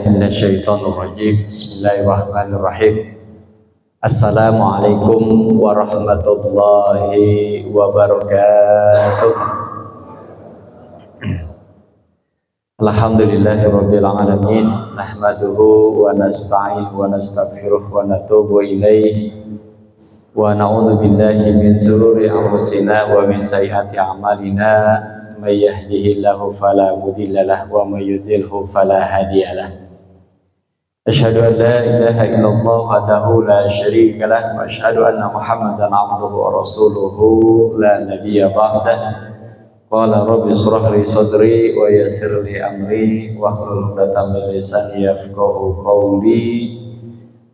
minasyaitonirrajim. Bismillahirrahmanirrahim. Assalamualaikum warahmatullahi wabarakatuh. Alhamdulillahirabbil alamin. Nahmaduhu wa nasta'inuhu wa nastaghfiruh wa natubu ilaihi. Wa na'udzu billahi min shururi anfusina wa min sayyiati a'malina. May yahdihillahu fala mudilla lahu wa may yudlilhu fala hadiyalah. Asyhadu an la ilaha illallah wahdahu la syarika lah wa asyhadu anna Muhammadan 'abduhu wa rasuluhu la nabiyya ba'dah. Qala rabbi shrah li sadri wa yassir li amri wa hlul 'uqdatam min lisani yafqahu qawli.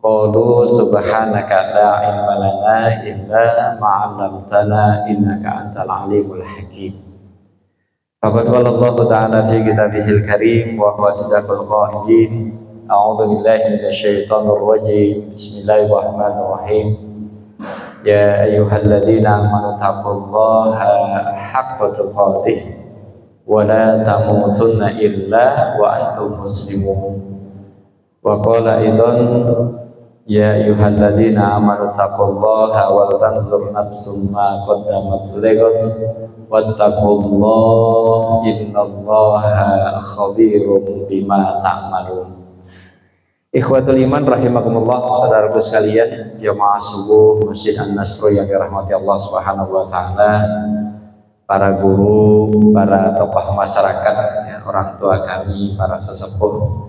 Qalu subhanaka la ilma lana illa ma 'allamtana innaka antal alimul hakim. Faqad qala Allah Ta'ala fi kitabihil karim wa huwa asdaqul qailin. A'udzu billahi minasyaitonir rajim. Bismillahirrahmanirrahim. Ya ayyuhalladzina amanu taqullaha haqqa tuqatih wa la tamutunna illa wa antum muslimun. Wa qala aidan ya ayyuhalladzina amanu taqullaha wal tanzur nafsum ma qaddamat lighad wattaqullaha innallaha khabirum bima ta'malun. Ikhwatul iman rahimakumullah, saudaraku sekalian, jamaah subuh Masjid An-Nasr yang dirahmati Allah Subhanahu wa taala, para guru, para tokoh masyarakat, ya, orang tua kami, para sesepuh,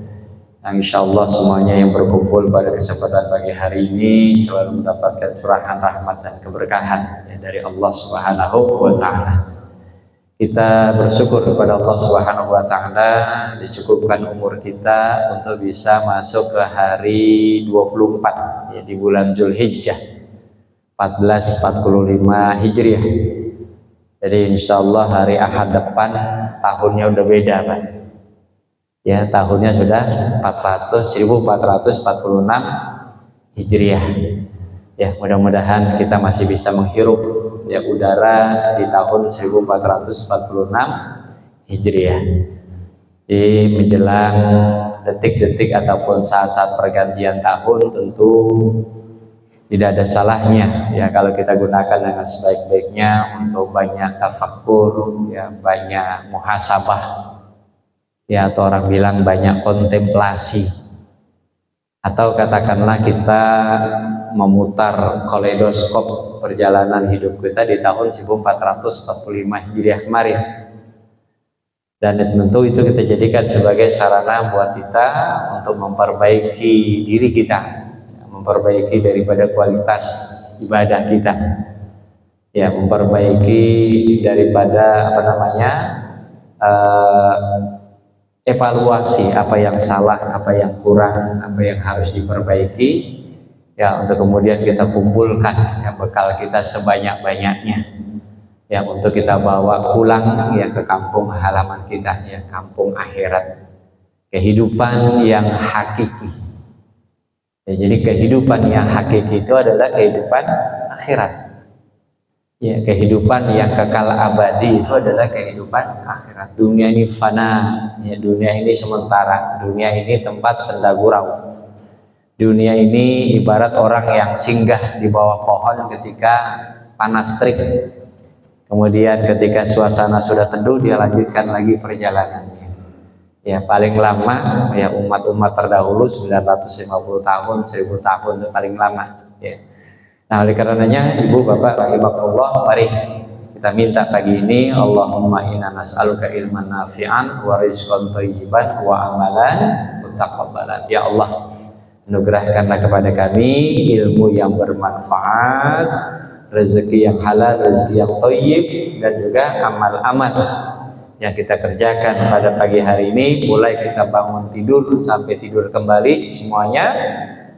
yang insyaallah semuanya yang berkumpul pada kesempatan pagi hari ini selalu mendapatkan curahan rahmat dan keberkahan, ya, dari Allah Subhanahu wa taala. Kita bersyukur kepada Allah Subhanahu wa taala dicukupkan umur kita untuk bisa masuk ke hari 24, ya, di bulan Zulhijjah 1445 Hijriah. Jadi insyaallah hari Ahad depan tahunnya udah beda, Pak. Ya, tahunnya sudah 1446 Hijriah. Ya, mudah-mudahan kita masih bisa menghirup, ya, udara di tahun 1446 Hijriah. Di menjelang detik-detik ataupun saat-saat pergantian tahun, tentu tidak ada salahnya, ya, kalau kita gunakan dengan sebaik-baiknya untuk banyak tafakkur, ya, banyak muhasabah, ya, atau orang bilang banyak kontemplasi, atau katakanlah kita memutar kaleidoskop perjalanan hidup kita di tahun 1445 Hijriah kemarin. Dan tentu itu kita jadikan sebagai sarana buat kita untuk memperbaiki diri kita, memperbaiki daripada kualitas ibadah kita, ya, memperbaiki daripada evaluasi apa yang salah, apa yang kurang, apa yang harus diperbaiki, ya, untuk kemudian kita kumpulkan, ya, bekal kita sebanyak-banyaknya, ya, untuk kita bawa pulang, ya, ke kampung halaman kita, ya, kampung akhirat, kehidupan yang hakiki. Ya, jadi kehidupan yang hakiki itu adalah kehidupan akhirat. Ya, kehidupan yang kekal abadi itu adalah kehidupan akhirat. Dunia ini fana, ya, dunia ini sementara, dunia ini tempat senda gurau. Dunia ini ibarat orang yang singgah di bawah pohon ketika panas terik. Kemudian ketika suasana sudah teduh, dia lanjutkan lagi perjalanannya. Ya, paling lama, ya, umat-umat terdahulu 950 tahun, 1000 tahun itu paling lama, ya. Nah, oleh karenanya ibu bapak rahimakumullah, mari kita minta pagi ini, Allahumma inna nas'aluka ilman nafi'an wa rizqan thayyiban wa amalan mutaqabbalan. Ya Allah, anugerahkanlah kepada kami ilmu yang bermanfaat, rezeki yang halal, rezeki yang thayyib, dan juga amal-amal yang kita kerjakan pada pagi hari ini, mulai kita bangun tidur sampai tidur kembali, semuanya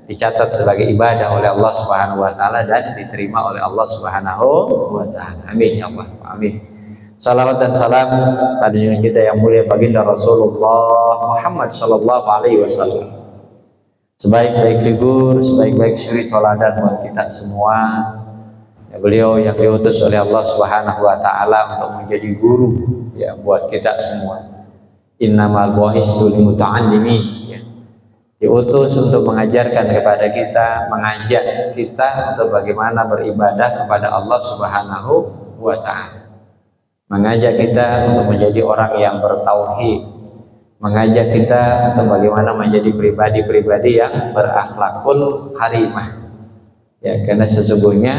dicatat sebagai ibadah oleh Allah Subhanahu wa taala dan diterima oleh Allah Subhanahu wa taala. Amin ya Allah. Amin. Salawat dan salam pada junjungan kita yang mulia baginda Rasulullah Muhammad sallallahu alaihi wasallam. Sebaik-baik figur, sebaik-baik suri toladan buat kita semua. Ya, beliau yang diutus oleh Allah Subhanahu wa taala untuk menjadi guru, ya, buat kita semua. Innamal bu'istu lil muta'allimin, ya. diutus untuk mengajarkan kepada kita, mengajak kita untuk bagaimana beribadah kepada Allah Subhanahu wa Ta'ala, mengajak kita untuk menjadi orang yang bertauhid, mengajak kita untuk bagaimana menjadi pribadi-pribadi yang berakhlakul karimah. Ya, karena sesungguhnya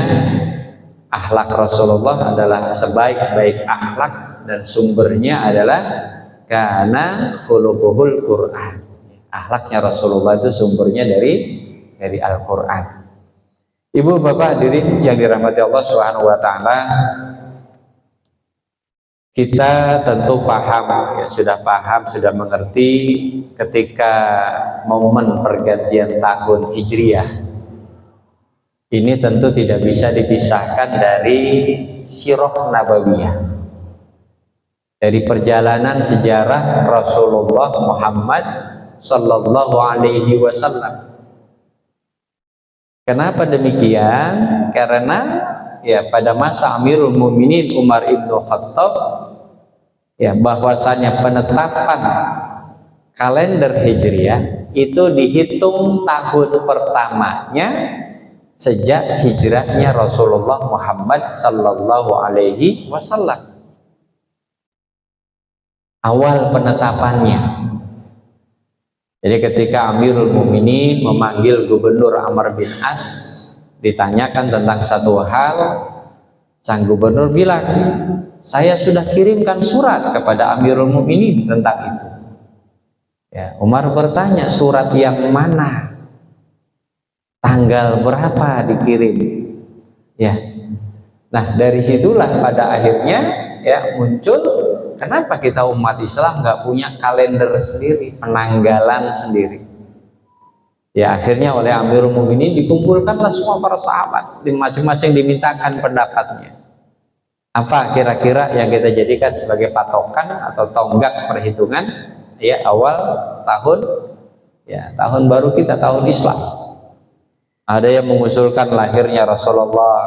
akhlak Rasulullah adalah sebaik-baik akhlak dan sumbernya adalah karena khuluquhul Quran. Akhlaknya Rasulullah itu sumbernya dari Al-Quran. Ibu bapak hadirin yang dirahmati Allah Subhanahu wa Ta'ala, kita tentu paham, ya, sudah paham, sudah mengerti ketika momen pergantian tahun Hijriah ini tentu tidak bisa dipisahkan dari sirah nabawiyah, dari perjalanan sejarah Rasulullah Muhammad Sallallahu Alaihi Wasallam. Kenapa demikian? Karena ya pada masa Amirul Mukminin Umar ibnu Khattab, ya bahwasanya penetapan kalender Hijriah itu dihitung tahun pertamanya sejak hijrahnya Rasulullah Muhammad Sallallahu Alaihi Wasallam. Awal penetapannya. Jadi ketika Amirul Mukminin memanggil Gubernur Amr bin As, ditanyakan tentang satu hal, sang gubernur bilang, saya sudah kirimkan surat kepada Amirul Mukminin tentang itu. Ya, Umar bertanya, surat yang mana? Tanggal berapa dikirim? Ya. Nah, dari situlah pada akhirnya ya muncul, kenapa kita umat Islam nggak punya kalender sendiri, penanggalan sendiri? Ya akhirnya oleh Amirul Mukminin dikumpulkanlah semua para sahabat, masing-masing dimintakan pendapatnya. Apa kira-kira yang kita jadikan sebagai patokan atau tonggak perhitungan ya awal tahun, ya tahun baru kita, tahun Islam? Ada yang mengusulkan lahirnya Rasulullah,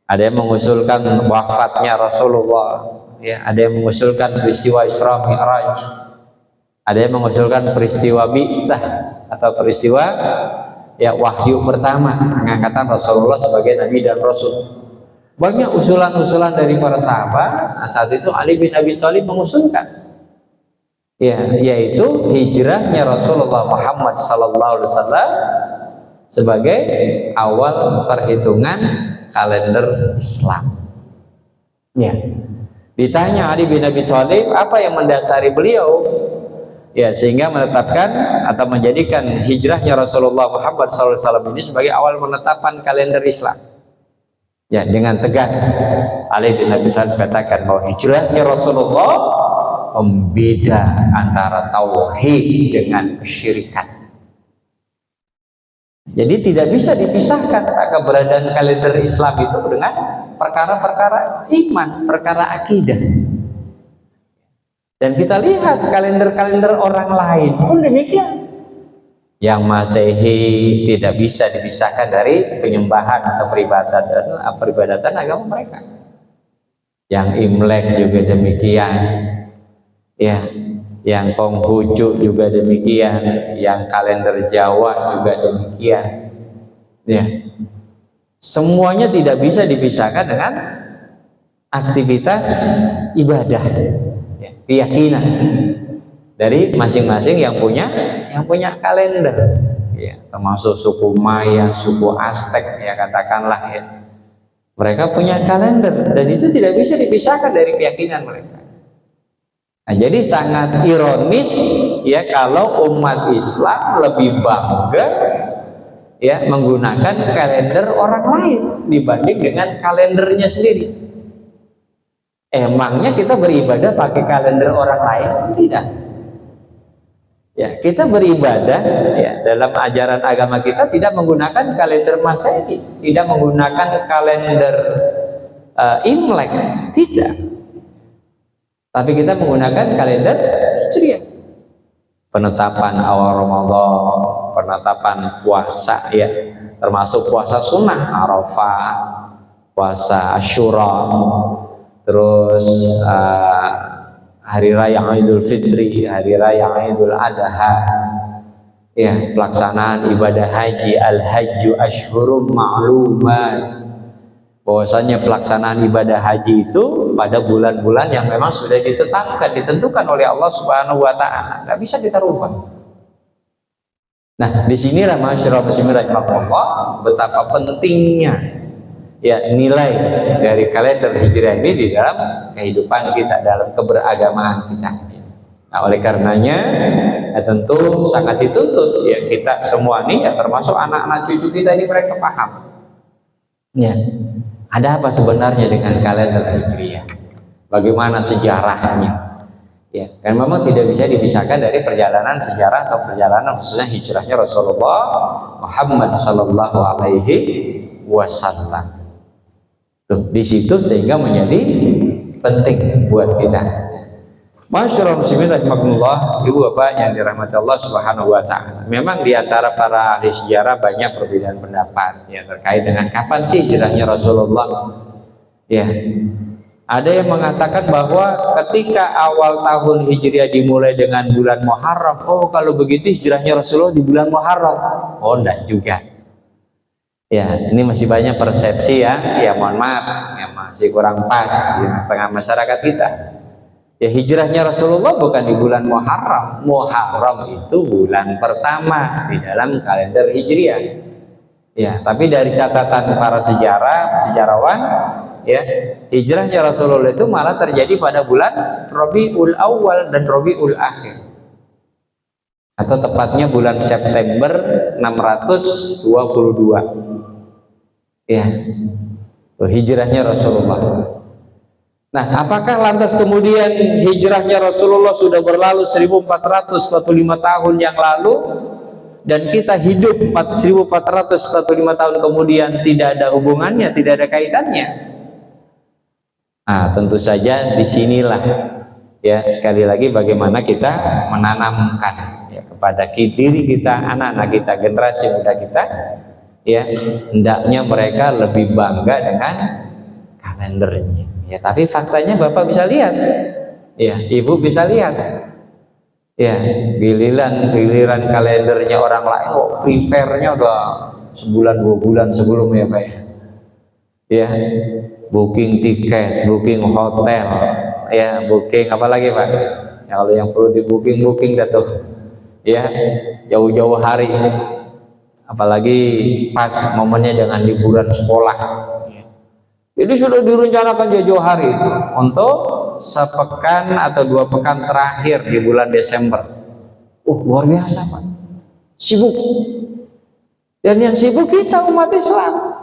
ada yang mengusulkan wafatnya Rasulullah, ya, ada yang mengusulkan peristiwa Isra Mi'raj, ada yang mengusulkan peristiwa Bi'sah atau peristiwa ya wahyu pertama, pengangkatan Rasulullah sebagai Nabi dan Rasul. Banyak usulan-usulan dari para sahabat. Nah, saat itu Ali bin Abi Thalib mengusulkan, ya, yaitu hijrahnya Rasulullah Muhammad SAW sebagai awal perhitungan kalender Islam. Ya. Ditanya Ali bin Abi Thalib apa yang mendasari beliau, ya sehingga menetapkan atau menjadikan hijrahnya Rasulullah Muhammad SAW ini sebagai awal penetapan kalender Islam. Ya, dengan tegas Ali bin Abi Thalib katakan bahwa hijrahnya Rasulullah pembeda antara tauhid dengan kesyirikan. Jadi tidak bisa dipisahkan keberadaan kalender Islam itu dengan perkara-perkara iman, perkara akidah. Dan kita lihat kalender-kalender orang lain pun demikian. Yang Masehi tidak bisa dipisahkan dari penyembahan atau peribadatan agama mereka. Yang Imlek juga demikian. Ya, yang Konghucu juga demikian, yang kalender Jawa juga demikian. Ya. Semuanya tidak bisa dipisahkan dengan aktivitas ibadah, ya, keyakinan dari masing-masing yang punya kalender, ya, termasuk suku Maya, suku Aztec, ya katakanlah, ya. Mereka punya kalender dan itu tidak bisa dipisahkan dari keyakinan mereka. Nah, jadi sangat ironis ya kalau umat Islam lebih bangga ya menggunakan kalender orang lain dibanding dengan kalendernya sendiri. Emangnya kita beribadah pakai kalender orang lain? Tidak. Ya, kita beribadah ya dalam ajaran agama kita tidak menggunakan kalender Masehi, tidak menggunakan kalender Imlek, tidak. Tapi kita menggunakan kalender Hijriah. Penetapan awal Ramadan, penetapan puasa ya, termasuk puasa sunnah Arafah, puasa Asyura, terus hari raya Idul Fitri, hari raya Idul Adha, ya pelaksanaan ibadah haji, al-hajju asyhurum ma'lumat, bahwasanya pelaksanaan ibadah haji itu pada bulan-bulan yang memang sudah ditetapkan, ditentukan oleh Allah Subhanahu wa taala, nggak bisa kita rubah. Nah, disinilah masyarakat muslimin rahimakumullah betapa pentingnya ya nilai dari kalender Hijriah ini di dalam kehidupan kita, dalam keberagamaan kita. Nah, oleh karenanya ya tentu sangat dituntut ya kita semua nih ya, termasuk anak-anak cucu kita ini, mereka paham ya ada apa sebenarnya dengan kalender Hijriah, bagaimana sejarahnya ya, kan memang tidak bisa dipisahkan dari perjalanan sejarah atau perjalanan khususnya hijrahnya Rasulullah Muhammad sallallahu alaihi wasallam. Tuh, di situ sehingga menjadi penting buat kita. Masyaallah muslimin rahimakumullah, ibu bapak yang dirahmati Allah Subhanahu wa taala. Memang di antara para ahli sejarah banyak perbedaan pendapat ya terkait dengan kapan sih hijrahnya Rasulullah. Ya. Ada yang mengatakan bahwa ketika awal tahun Hijriah dimulai dengan bulan Muharram, oh kalau begitu hijrahnya Rasulullah di bulan Muharram. Oh enggak juga. Ya, ini masih banyak persepsi ya mohon maaf, ya masih kurang pas di tengah masyarakat kita. Ya hijrahnya Rasulullah bukan di bulan Muharram. Muharram itu bulan pertama di dalam kalender Hijriah. Ya, tapi dari catatan para sejarawan, ya hijrahnya Rasulullah itu malah terjadi pada bulan Rabiul Awal dan Rabiul Akhir, atau tepatnya bulan September 622. Ya, itu hijrahnya Rasulullah. Nah, apakah lantas kemudian hijrahnya Rasulullah sudah berlalu 1445 tahun yang lalu dan kita hidup 1445 tahun kemudian tidak ada hubungannya, tidak ada kaitannya? Nah, tentu saja disinilah ya sekali lagi bagaimana kita menanamkan ya kepada diri kita, anak-anak kita, generasi muda kita ya, hendaknya mereka lebih bangga dengan kalendernya. Ya, tapi faktanya Bapak bisa lihat, ya, Ibu bisa lihat, ya, giliran kalendernya orang lain, kok prepare-nya udah sebulan 2 bulan sebelumnya, Pak ya, booking tiket, booking hotel, ya, booking apa lagi Pak? Ya, kalau yang perlu di booking dah tuh, ya, jauh-jauh hari, apalagi pas momennya dengan liburan sekolah. Jadi sudah direncanakan jauh-jauh hari itu untuk sepekan atau 2 pekan terakhir di bulan Desember. Luar biasa Pak, sibuk. Dan yang sibuk kita umat Islam.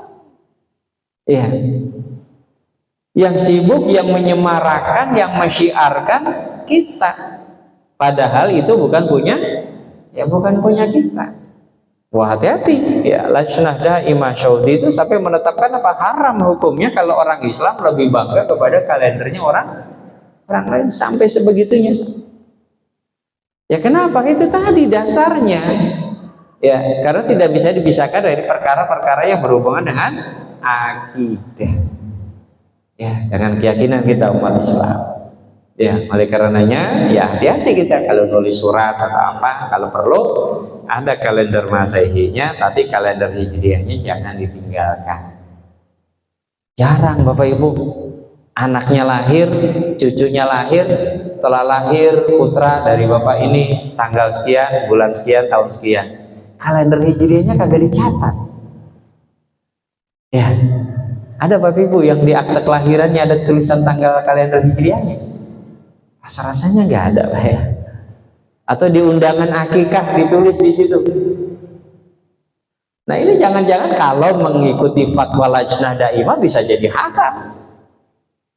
Ya, yang sibuk, yang menyemarakan, yang mensyiarkan kita. Padahal itu bukan punya kita. Wah, hati-hati ya, lajnah daimah Saudi itu sampai menetapkan apa haram hukumnya kalau orang Islam lebih bangga kepada kalendernya orang lain, sampai sebegitunya. Ya kenapa? Itu tadi dasarnya ya, karena tidak bisa dipisahkan dari perkara-perkara yang berhubungan dengan akidah ya, dengan keyakinan kita umat Islam. Ya, oleh karenanya ya hati-hati kita kalau nulis surat atau apa, kalau perlu ada kalender Masehinya, tapi kalender Hijriahnya jangan ditinggalkan. Jarang Bapak Ibu, anaknya lahir, cucunya lahir, telah lahir putra dari Bapak ini tanggal sekian, bulan sekian, tahun sekian, kalender Hijriahnya kagak dicatat. Ya, ada Bapak Ibu yang di akte kelahirannya ada tulisan tanggal kalender Hijriahnya? Rasa-rasanya nggak ada Pak ya. Atau di undangan akikah ditulis di situ. Nah ini jangan-jangan kalau mengikuti fatwa lajnah daimah bisa jadi haram.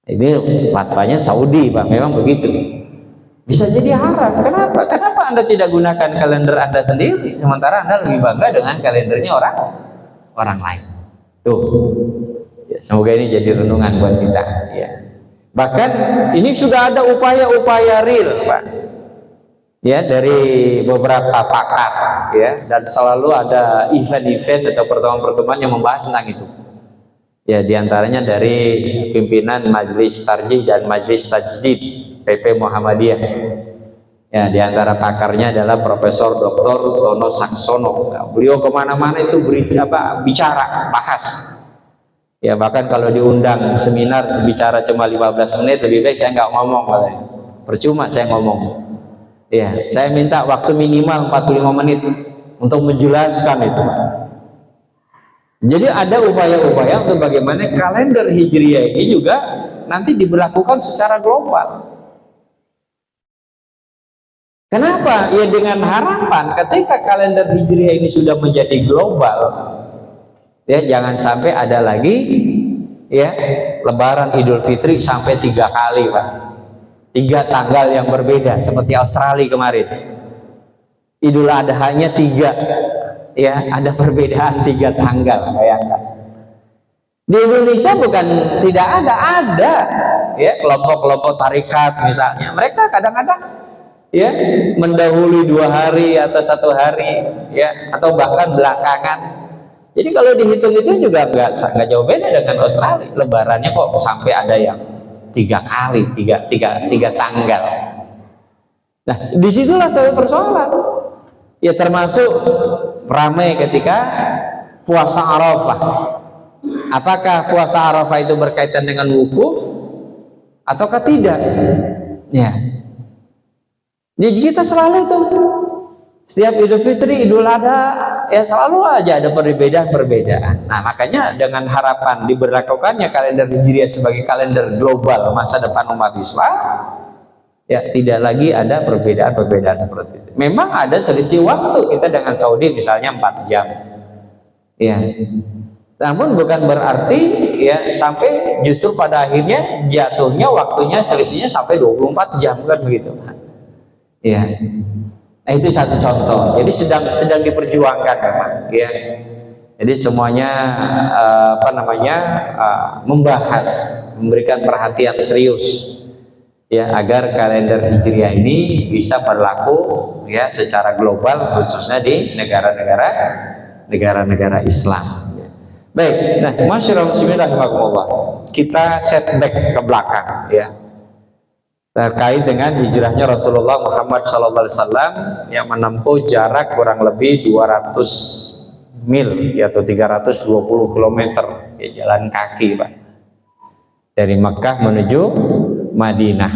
Ini fatwanya Saudi Pak, memang begitu. Bisa jadi haram. Kenapa? Kenapa Anda tidak gunakan kalender Anda sendiri, sementara Anda lebih bangga dengan kalendernya orang lain? Tuh. Ya, semoga ini jadi renungan buat kita. Ya. Bahkan ini sudah ada upaya-upaya real Pak ya dari beberapa pakar ya, dan selalu ada event-event atau pertemuan-pertemuan yang membahas tentang itu ya, diantaranya dari pimpinan Majelis Tarjih dan Majelis Tajdid PP Muhammadiyah Ya, di antara pakarnya adalah Profesor Dr. Tono Saksono. Nah, beliau kemana-mana itu bicara, bahas. Ya, bahkan kalau diundang seminar bicara cuma 15 menit, lebih baik saya nggak ngomong, katanya. Percuma saya ngomong. Ya, saya minta waktu minimal 45 menit untuk menjelaskan itu. Jadi ada upaya-upaya untuk bagaimana kalender Hijriah ini juga nanti diberlakukan secara global. Kenapa? Ya dengan harapan ketika kalender Hijriah ini sudah menjadi global, ya jangan sampai ada lagi ya Lebaran Idul Fitri sampai 3 kali, Pak. 3 tanggal yang berbeda seperti Australia kemarin. Idul Adha-nya 3, ya ada perbedaan 3 tanggal, bayangkan. Di Indonesia bukan tidak ada ya kelompok-kelompok tarekat misalnya, mereka kadang-kadang ya mendahului 2 hari atau 1 hari ya atau bahkan belakangan. Jadi kalau dihitung itu juga nggak jauh beda dengan Australia. Lebarannya kok sampai ada yang 3 kali, tiga tanggal. Nah disitulah satu persoalan ya, termasuk ramai ketika puasa Arafah. Apakah puasa Arafah itu berkaitan dengan wukuf ataukah tidak? Ya, jadi kita selalu tuh setiap Idul Fitri, Idul Adha, ya selalu aja ada perbedaan-perbedaan. Nah makanya dengan harapan diberlakukannya kalender Hijriah sebagai kalender global masa depan umat Islam, ya tidak lagi ada perbedaan-perbedaan seperti itu. Memang ada selisih waktu kita dengan Saudi misalnya 4 jam, ya. Namun bukan berarti ya sampai justru pada akhirnya jatuhnya waktunya selisihnya sampai 24 jam kan begitu. Ya, nah itu satu contoh. Jadi sedang diperjuangkan memang. Ya, jadi semuanya membahas, memberikan perhatian serius, ya agar kalender Hijriah ini bisa berlaku ya secara global, khususnya di negara-negara Islam. Ya. Baik, nah masyarakat muslimin rahimakumullah, kita setback ke belakang, ya. Terkait dengan hijrahnya Rasulullah Muhammad SAW yang menempuh jarak kurang lebih 200 mil atau 320 km ya, jalan kaki, Pak, dari Mekah menuju Madinah.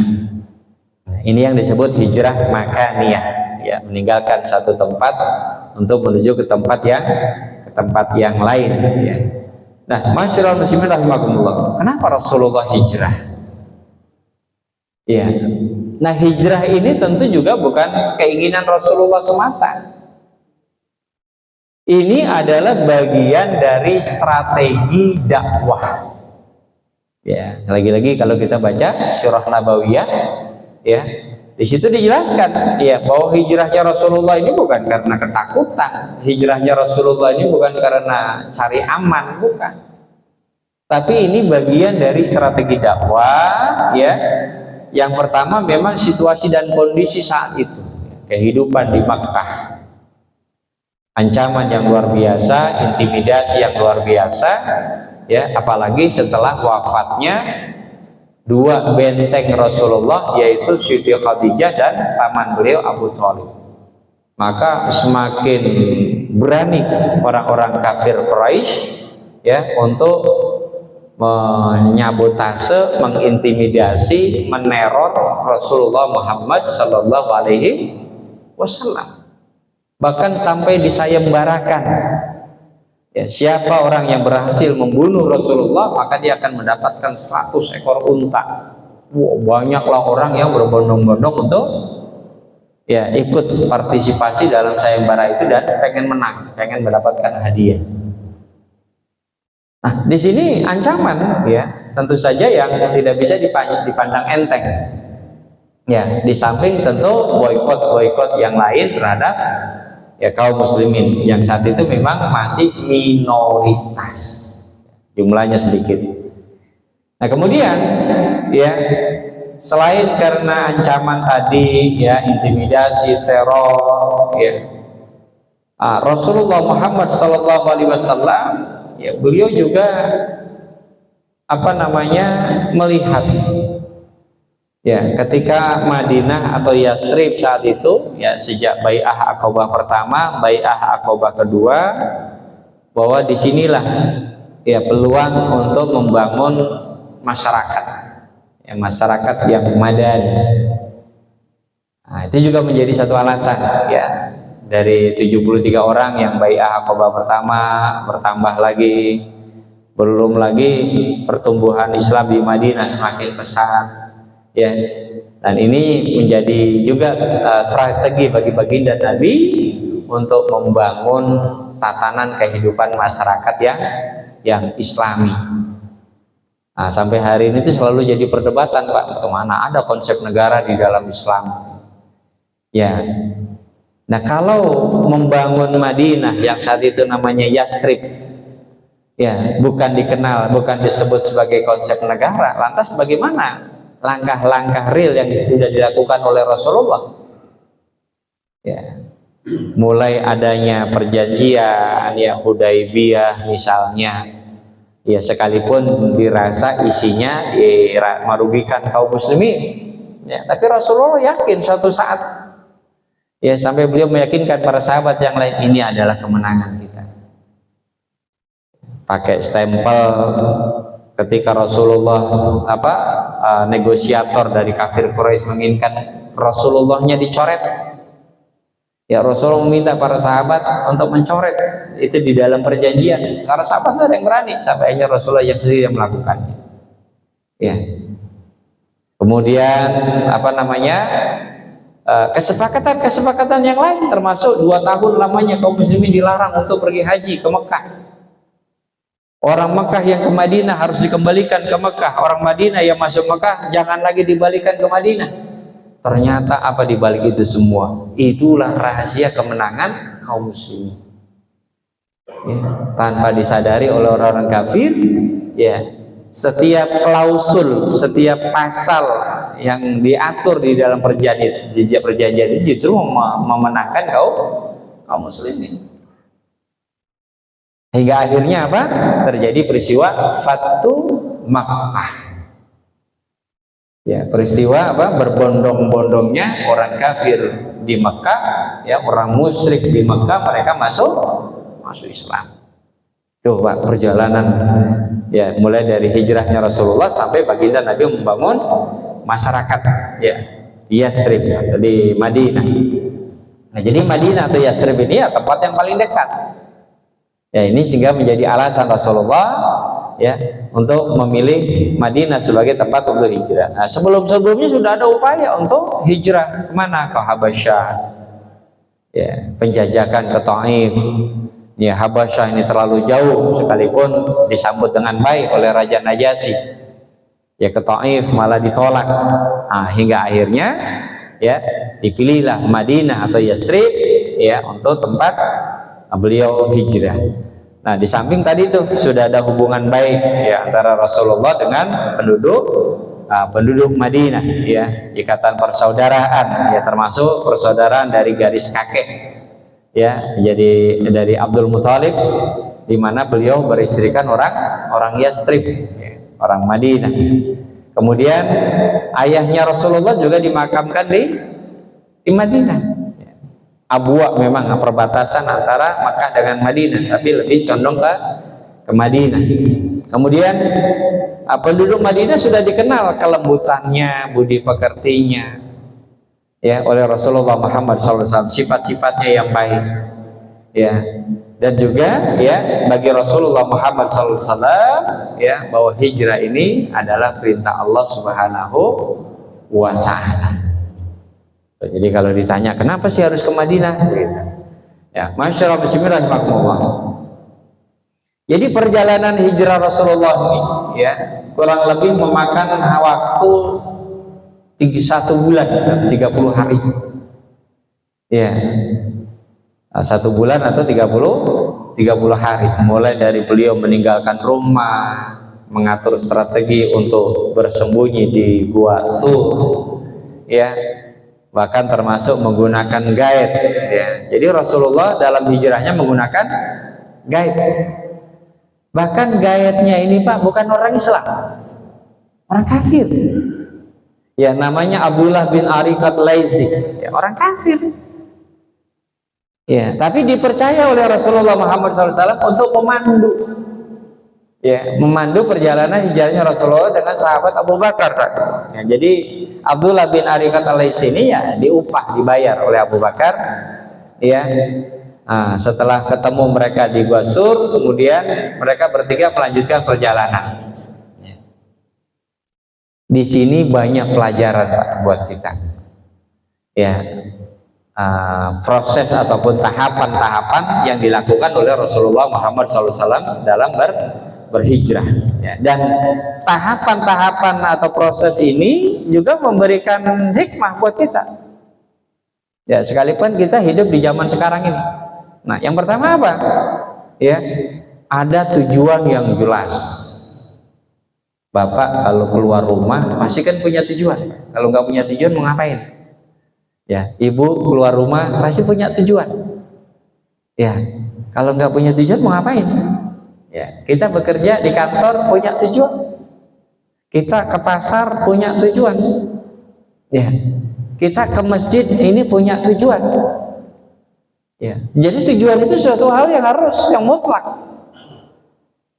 Nah, ini yang disebut hijrah makaniyah, ya, meninggalkan satu tempat untuk menuju ke tempat yang lain, ya. Nah, masyarakat muslimin rahimakumullah, kenapa Rasulullah hijrah? Ya, nah hijrah ini tentu juga bukan keinginan Rasulullah semata. Ini adalah bagian dari strategi dakwah. Ya, lagi-lagi kalau kita baca Sirah Nabawiyah, ya, di situ dijelaskan, ya, bahwa hijrahnya Rasulullah ini bukan karena ketakutan, hijrahnya Rasulullah ini bukan karena cari aman, bukan. Tapi ini bagian dari strategi dakwah, ya. Yang pertama memang situasi dan kondisi saat itu, kehidupan di Makkah, ancaman yang luar biasa, intimidasi yang luar biasa, ya, apalagi setelah wafatnya 2 benteng Rasulullah, yaitu Siti Khadijah dan paman beliau Abu Thalib. Maka semakin berani orang-orang kafir Quraisy, ya, untuk menyabotase, mengintimidasi, meneror Rasulullah Muhammad Sallallahu Alaihi Wasallam. Bahkan sampai disayembarakan, ya, siapa orang yang berhasil membunuh Rasulullah maka dia akan mendapatkan 100 ekor unta. Banyaklah orang yang berbondong-bondong untuk ya ikut partisipasi dalam sayembara itu dan pengen menang, pengen mendapatkan hadiah. Nah, di sini ancaman, ya, tentu saja yang tidak bisa dipandang enteng. Ya, di samping tentu boikot yang lain terhadap ya kaum muslimin yang saat itu memang masih minoritas, jumlahnya sedikit. Nah, kemudian ya selain karena ancaman tadi, ya, intimidasi, teror, ya, Rasulullah Muhammad SAW, ya, beliau juga melihat Ya, ketika Madinah atau Yathrib saat itu, ya sejak Bai'ah Aqabah pertama, Bai'ah Aqabah kedua, bahwa disinilah ya peluang untuk membangun masyarakat, ya masyarakat yang madani. Nah, itu juga menjadi satu alasan ya, dari 73 orang yang Bai'ah Aqabah pertama bertambah lagi, belum lagi pertumbuhan Islam di Madinah semakin pesat. Ya, dan ini menjadi juga strategi bagi baginda Nabi untuk membangun tatanan kehidupan masyarakat yang Islami. Nah, sampai hari ini itu selalu jadi perdebatan, Pak, kemana ada konsep negara di dalam Islam. Ya, nah kalau membangun Madinah yang saat itu namanya Yathrib, ya bukan dikenal, bukan disebut sebagai konsep negara, lantas bagaimana langkah-langkah real yang sudah dilakukan oleh Rasulullah? Ya, mulai adanya perjanjian ya Hudaibiyah misalnya, ya sekalipun dirasa isinya merugikan kaum muslimin, ya tapi Rasulullah yakin suatu saat, ya sampai beliau meyakinkan para sahabat yang lain, ini adalah kemenangan kita. Pakai stempel ketika Rasulullah negosiator dari kafir Quraisy menginginkan Rasulullahnya dicoret, ya Rasulullah meminta para sahabat untuk mencoret itu di dalam perjanjian. Para sahabat tidak ada yang berani, sampai akhirnya Rasulullah yang sendiri yang melakukannya. Ya, kemudian kesepakatan yang lain, termasuk 2 tahun lamanya kaum muslimin dilarang untuk pergi haji ke Mekah. Orang Mekah yang ke Madinah harus dikembalikan ke Mekah. Orang Madinah yang masuk Mekah jangan lagi dibalikan ke Madinah. Ternyata apa di balik itu semua? Itulah rahasia kemenangan kaum muslimin. Ya, tanpa disadari oleh orang-orang kafir, ya setiap klausul, setiap pasal yang diatur di dalam perjanjian ini justru memenangkan kaum muslimin. Hingga akhirnya apa? Terjadi peristiwa Fatu Makkah. Ya, peristiwa apa? Berbondong-bondongnya orang kafir di Mekah, ya orang musyrik di Mekah, mereka masuk Islam. Tuh Pak, perjalanan ya mulai dari hijrahnya Rasulullah sampai baginda Nabi membangun masyarakat ya di Yathrib atau di Madinah. Nah, jadi Madinah atau Yathrib ini ya tempat yang paling dekat. Ya, ini sehingga menjadi alasan Rasulullah ya untuk memilih Madinah sebagai tempat untuk hijrah. Nah, sebelumnya sudah ada upaya untuk hijrah kemana? Ke Habasyah. Ya, penjajakan ke Taif. Ya, Habasyah ini terlalu jauh, sekalipun disambut dengan baik oleh Raja Najasyi. Ya, ke Taif malah ditolak. Nah, hingga akhirnya ya dipilihlah Madinah atau Yathrib ya untuk tempat beliau hijrah. Nah, di samping tadi itu sudah ada hubungan baik ya antara Rasulullah dengan penduduk Madinah ya, ikatan persaudaraan ya, termasuk persaudaraan dari garis kakek ya, jadi dari Abdul Muthalib, di mana beliau beristrikan orang Yathrib ya, orang Madinah. Kemudian ayahnya Rasulullah juga dimakamkan di Madinah. Abwa memang perbatasan antara Makkah dengan Madinah, tapi lebih condong ke Madinah. Kemudian penduduk Madinah sudah dikenal kelembutannya, budi pekertinya ya oleh Rasulullah Muhammad SAW, sifat-sifatnya yang baik ya, dan juga ya bagi Rasulullah Muhammad SAW ya bahwa hijrah ini adalah perintah Allah Subhanahu wa Ta'ala. Jadi kalau ditanya kenapa sih harus ke Madinah, ya masyaallah bismillahirrahmanirrahim. Jadi perjalanan hijrah Rasulullah ini ya kurang lebih memakan waktu 1 bulan, 30 hari. Ya, 1 bulan atau 30 hari. Mulai dari beliau meninggalkan rumah, mengatur strategi untuk bersembunyi di Gua Thur, ya. Bahkan termasuk menggunakan guide ya. Jadi Rasulullah dalam hijrahnya menggunakan guide. Bahkan guide-nya ini Pak bukan orang Islam, orang kafir. Ya, namanya Abdullah bin Ariqat Laizi, ya, orang kafir. Ya, tapi dipercaya oleh Rasulullah Muhammad SAW untuk memandu, ya, memandu perjalanan hijrahnya Rasulullah dengan sahabat Abu Bakar. Ya, jadi Abdullah bin Ariqat Laizi ini ya diupah, dibayar oleh Abu Bakar. Ya, nah, setelah ketemu mereka di Basur, kemudian mereka bertiga melanjutkan perjalanan. Di sini banyak pelajaran, Pak, buat kita. Ya, proses ataupun tahapan-tahapan yang dilakukan oleh Rasulullah Muhammad SAW dalam berhijrah. Ya, dan tahapan-tahapan atau proses ini juga memberikan hikmah buat kita. Ya, sekalipun kita hidup di zaman sekarang ini. Nah, yang pertama apa? Ya, ada tujuan yang jelas. Bapak kalau keluar rumah pasti kan punya tujuan. Kalau nggak punya tujuan mau ngapain? Ya, ibu keluar rumah pasti punya tujuan. Ya, kalau nggak punya tujuan mau ngapain? Ya, kita bekerja di kantor punya tujuan. Kita ke pasar punya tujuan. Ya, kita ke masjid ini punya tujuan. Ya, jadi tujuan itu suatu hal yang mutlak.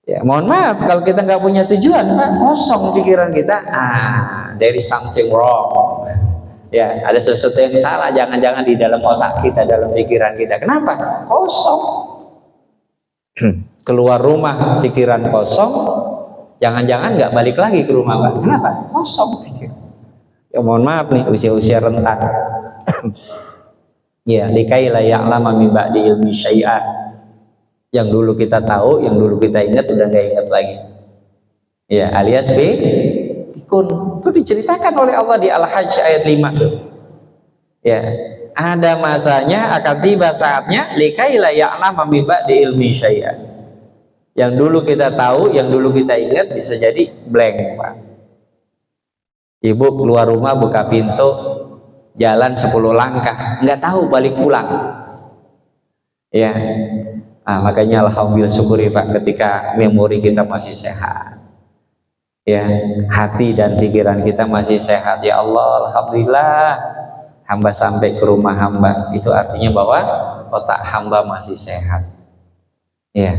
Ya, mohon maaf kalau kita nggak punya tujuan, Pak, kosong pikiran kita. There is something wrong. Ya, ada sesuatu yang salah, jangan-jangan di dalam otak kita, dalam pikiran kita. Kenapa? Kosong. Keluar rumah pikiran kosong, jangan-jangan nggak balik lagi ke rumah, Pak. Kenapa? Kosong pikir. Ya, mohon maaf nih, usia-usia rentan. Ya, likailah ya'lama min ba'di ilmi syai'an. Yang dulu kita tahu, yang dulu kita ingat udah nggak ingat lagi. Ya, alias pikun. Itu diceritakan oleh Allah di Al-Hajj ayat 5 tuh. Ya, ada masanya akan tiba saatnya likaila ya'lama min ba'di ilmi syai'an. Yang dulu kita tahu, yang dulu kita ingat bisa jadi blank, Pak. Ibu keluar rumah buka pintu, jalan 10 langkah, nggak tahu balik pulang. Ya. Makanya alhamdulillah syukuri, Pak, ketika memori kita masih sehat. Ya, hati dan pikiran kita masih sehat. Ya Allah, alhamdulillah hamba sampai ke rumah hamba. Itu artinya bahwa otak hamba masih sehat. Ya.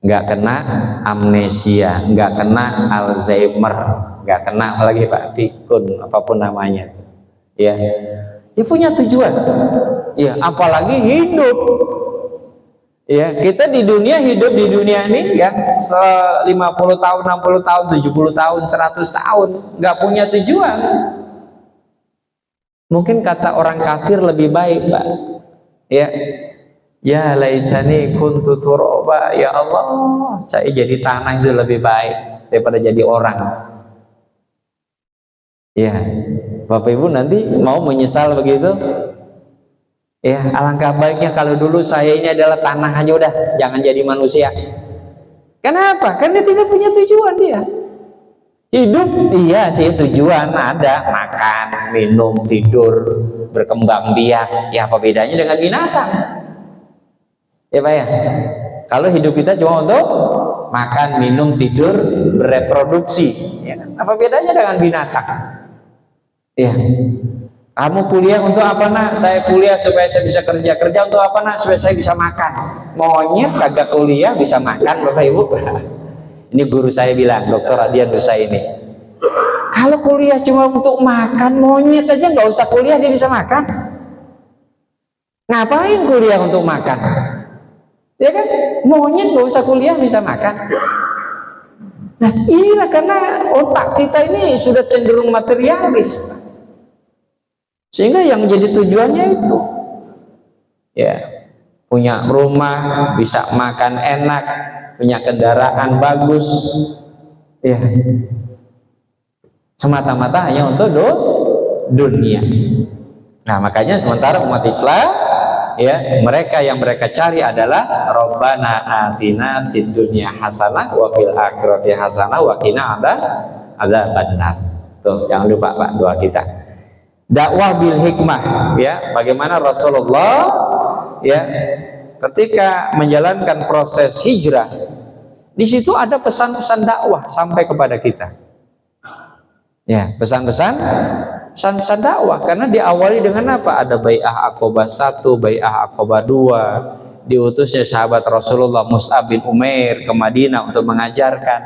Nggak kena amnesia, nggak kena Alzheimer, nggak kena apalagi, Pak, pikun, apapun namanya. Ya. Dia punya tujuan. Ya, apalagi hidup. Ya, kita di dunia, hidup di dunia ini ya 50 tahun, 60 tahun, 70 tahun, 100 tahun nggak punya tujuan. Mungkin kata orang kafir lebih baik, Pak. Ya laitani kuntu turaba, ya Allah, saya jadi tanah itu lebih baik daripada jadi orang. Ya, Bapak Ibu nanti mau menyesal begitu? Ya, alangkah baiknya kalau dulu saya ini adalah tanah aja udah, jangan jadi manusia. Kenapa? Karena tidak punya tujuan dia. Hidup, iya sih tujuan ada, makan, minum, tidur, berkembang biak. Ya, apa bedanya dengan binatang? Ya, Pak ya. Kalau hidup kita cuma untuk makan, minum, tidur, bereproduksi, ya, apa bedanya dengan binatang? Ya. Kamu kuliah untuk apa, Nak? Saya kuliah supaya saya bisa kerja. Kerja untuk apa, Nak? Supaya saya bisa makan. Monyet kagak kuliah bisa makan, Bapak Ibu. Ini guru saya bilang, Dr. Adian Nusa ini. Kalau kuliah cuma untuk makan, monyet aja nggak usah kuliah dia bisa makan. Ngapain kuliah untuk makan? Ya kan? Monyet nggak usah kuliah bisa makan. Nah, inilah karena otak kita ini sudah cenderung materialis. Sehingga yang jadi tujuannya itu ya punya rumah, bisa makan enak, punya kendaraan bagus, ya semata-mata hanya untuk dunia. Nah, makanya sementara umat Islam ya, mereka yang mereka cari adalah Rabbana atina fid dunya hasanah wa fil akhirati hasanah wa qina adzabannar. Tuh, jangan lupa, Pak, doa kita. Dakwah bil hikmah, ya, bagaimana Rasulullah ya ketika menjalankan proses hijrah, di situ ada pesan-pesan dakwah sampai kepada kita. Ya, pesan-pesan dakwah, karena diawali dengan apa? Ada bai'ah Aqabah 1, bai'ah Aqabah 2, diutusnya sahabat Rasulullah Mus'ab bin Umair ke Madinah untuk mengajarkan.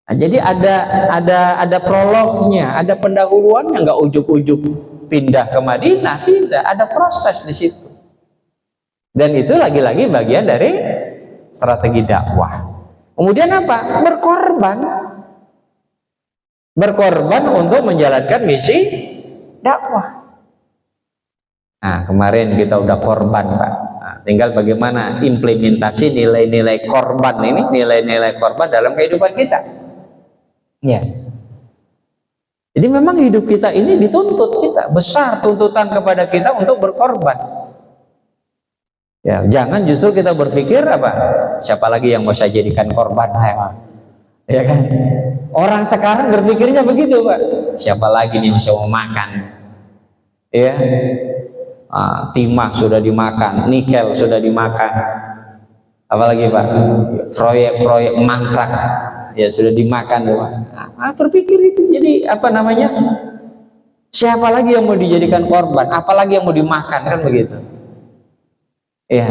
Nah, jadi ada prolognya, ada pendahuluannya, nggak ujuk-ujuk pindah ke Madinah, tidak, ada proses di situ. Dan itu lagi-lagi bagian dari strategi dakwah. Kemudian apa? Berkorban untuk menjalankan misi dakwah. Nah, kemarin kita udah korban, Pak. Nah, tinggal bagaimana implementasi nilai-nilai korban ini, nilai-nilai korban dalam kehidupan kita. Ya. Jadi memang hidup kita ini dituntut kita, besar tuntutan kepada kita untuk berkorban. Ya, jangan justru kita berpikir apa? Siapa lagi yang mau saya jadikan korban? Ya kan? Orang sekarang berpikirnya begitu, Pak. Siapa lagi nih yang bisa mau makan? Ya. Timah sudah dimakan, nikel sudah dimakan. Apalagi, Pak? Proyek mangkrak ya sudah dimakan, Pak. Berpikir itu jadi apa namanya? Siapa lagi yang mau dijadikan korban? Apalagi yang mau dimakan, kan begitu. Ya.